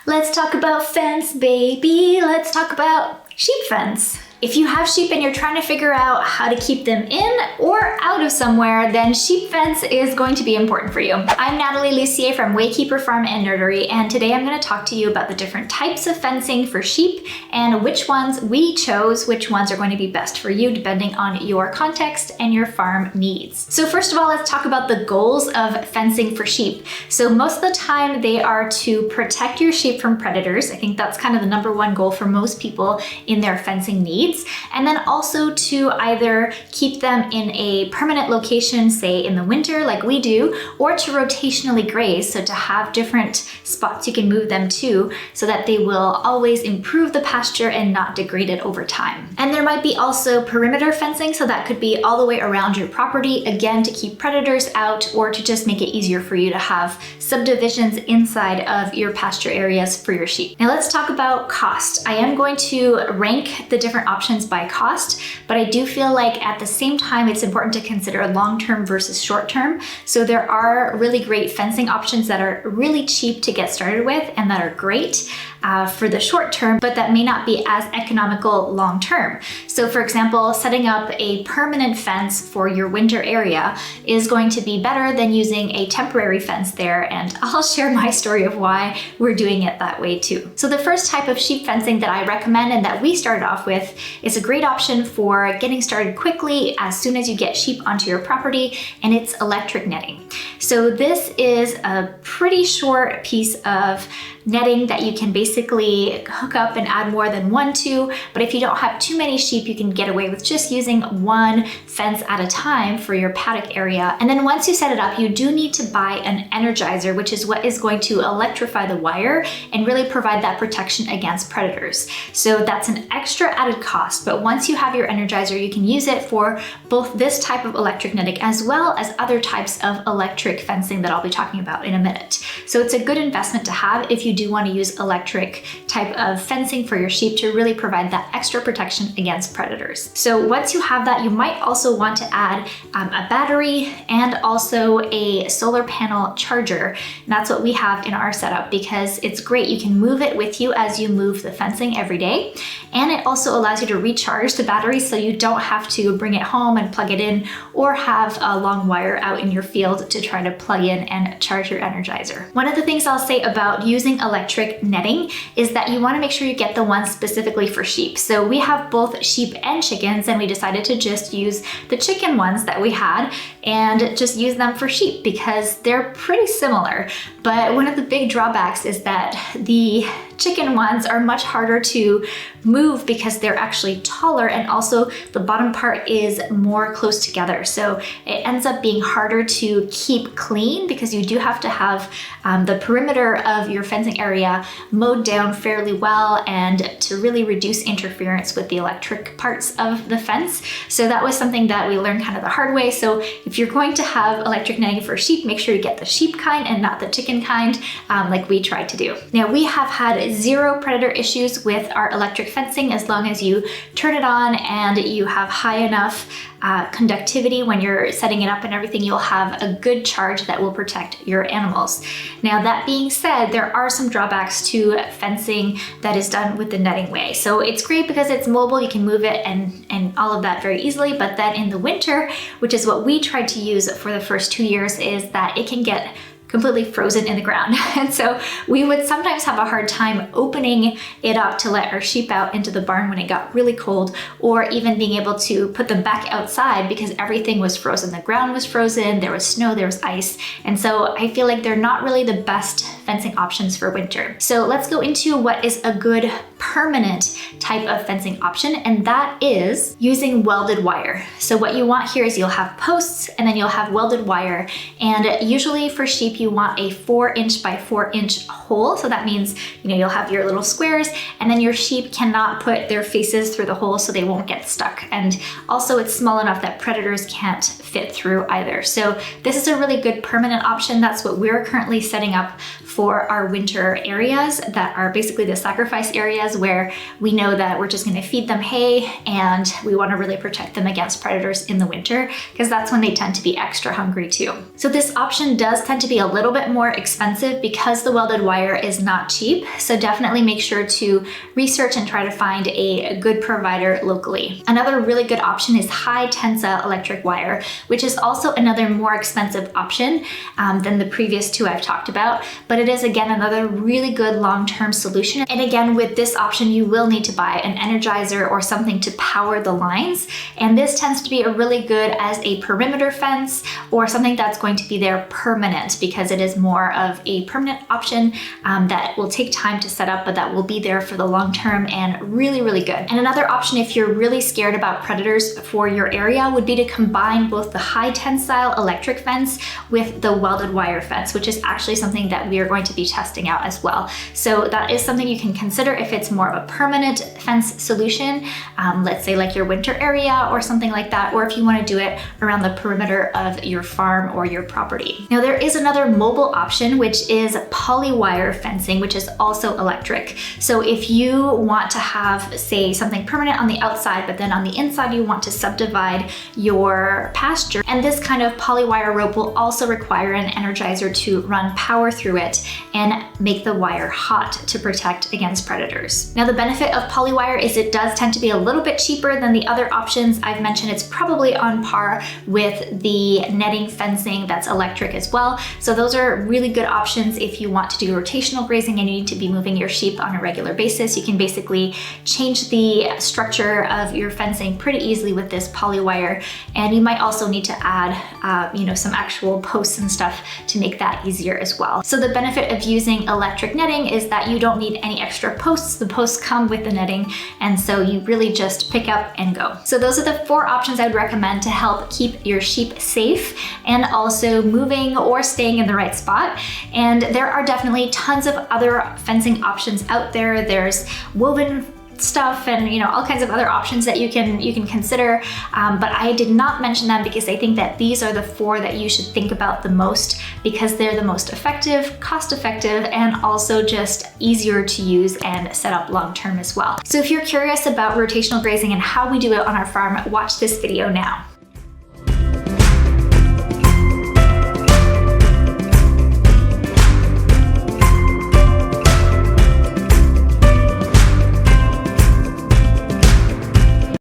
Let's talk about fence, baby. Let's talk about sheep fence. If you have sheep and you're trying to figure out how to keep them in or out of somewhere, then sheep fence is going to be important for you. I'm Natalie Lucier from Waykeeper Farm and Nerdery, and today I'm going to talk to you about the different types of fencing for sheep and which ones we chose, which ones are going to be best for you depending on your context and your farm needs. So first of all, let's talk about the goals of fencing for sheep. So most of the time they are to protect your sheep from predators. I think that's kind of the number one goal for most people in their fencing needs. And then also to either keep them in a permanent location, say in the winter like we do, or to rotationally graze, so to have different spots you can move them to so that they will always improve the pasture and not degrade it over time. And there might be also perimeter fencing, so that could be all the way around your property, again to keep predators out or to just make it easier for you to have subdivisions inside of your pasture areas for your sheep. Now let's talk about cost. I am going to rank the different options by cost, but I do feel like at the same time it's important to consider long-term versus short-term. So there are really great fencing options that are really cheap to get started with and that are great for the short term, but that may not be as economical long term. So for example, setting up a permanent fence for your winter area is going to be better than using a temporary fence there, and I'll share my story of why we're doing it that way too. So the first type of sheep fencing that I recommend and that we started off with is a great option for getting started quickly as soon as you get sheep onto your property, and it's electric netting. So this is a pretty short piece of netting that you can basically hook up and add more than one to, but if you don't have too many sheep, you can get away with just using one fence at a time for your paddock area. And then once you set it up, you do need to buy an energizer, which is what is going to electrify the wire and really provide that protection against predators. So that's an extra added cost, but once you have your energizer, you can use it for both this type of electric netting as well as other types of electric fencing that I'll be talking about in a minute. So it's a good investment to have if you do want to use electric type of fencing for your sheep to really provide that extra protection against predators. So once you have that, you might also want to add a battery and also a solar panel charger. And that's what we have in our setup because it's great. You can move it with you as you move the fencing every day. And it also allows you to recharge the battery so you don't have to bring it home and plug it in or have a long wire out in your field to try to plug in and charge your energizer. One of the things I'll say about using electric netting is that you want to make sure you get the ones specifically for sheep. So we have both sheep and chickens, and we decided to just use the chicken ones that we had and just use them for sheep because they're pretty similar. But one of the big drawbacks is that the chicken ones are much harder to move because they're actually taller, and also the bottom part is more close together. So it ends up being harder to keep clean because you do have to have the perimeter of your fencing area mowed down fairly well and to really reduce interference with the electric parts of the fence. So that was something that we learned kind of the hard way. So if you're going to have electric netting for sheep, make sure you get the sheep kind and not the chicken kind like we tried to do. Now we have had zero predator issues with our electric fencing as long as you turn it on and you have high enough conductivity when you're setting it up and everything. You'll have a good charge that will protect your animals. Now that being said, there are some drawbacks to fencing that is done with the netting way. So it's great because it's mobile, you can move it and all of that very easily, but then in the winter, which is what we tried to use for the first 2 years, is that it can get completely frozen in the ground. And so we would sometimes have a hard time opening it up to let our sheep out into the barn when it got really cold, or even being able to put them back outside because everything was frozen. The ground was frozen, there was snow, there was ice. And so I feel like they're not really the best fencing options for winter. So let's go into what is a good permanent type of fencing option, and that is using welded wire. So what you want here is you'll have posts and then you'll have welded wire, and usually for sheep you want a 4" by 4" hole. So that means, you'll have your little squares, and then your sheep cannot put their faces through the hole so they won't get stuck. And also it's small enough that predators can't fit through either. So this is a really good permanent option. That's what we're currently setting up for our winter areas that are basically the sacrifice areas areas where we know that we're just going to feed them hay, and we want to really protect them against predators in the winter, because that's when they tend to be extra hungry too. So this option does tend to be a little bit more expensive because the welded wire is not cheap. So definitely make sure to research and try to find a good provider locally. Another really good option is high-tensile electric wire, which is also another more expensive option than the previous two I've talked about, but it is again another really good long-term solution. And again, with this option, you will need to buy an energizer or something to power the lines. And this tends to be a really good as a perimeter fence or something that's going to be there permanent, because it is more of a permanent option that will take time to set up, but that will be there for the long term and really, really good. And another option, if you're really scared about predators for your area, would be to combine both the high tensile electric fence with the welded wire fence, which is actually something that we are going to be testing out as well. So that is something you can consider if it's more of a permanent fence solution, let's say like your winter area or something like that, or if you want to do it around the perimeter of your farm or your property. Now there is another mobile option, which is polywire fencing, which is also electric. So if you want to have, say, something permanent on the outside, but then on the inside you want to subdivide your pasture, and this kind of polywire rope will also require an energizer to run power through it and make the wire hot to protect against predators. Now the benefit of polywire is it does tend to be a little bit cheaper than the other options I've mentioned. It's probably on par with the netting fencing that's electric as well. So those are really good options if you want to do rotational grazing and you need to be moving your sheep on a regular basis. You can basically change the structure of your fencing pretty easily with this polywire, and you might also need to add some actual posts and stuff to make that easier as well. So the benefit of using electric netting is that you don't need any extra posts. The posts come with the netting, and so you really just pick up and go. So those are the 4 options I would recommend to help keep your sheep safe and also moving or staying in the right spot. And there are definitely tons of other fencing options out there. There's woven stuff and all kinds of other options that you can consider, but I did not mention them because I think that these are the 4 that you should think about the most, because they're the most effective, cost effective, and also just easier to use and set up long term as well. So if you're curious about rotational grazing and how we do it on our farm, watch this video now.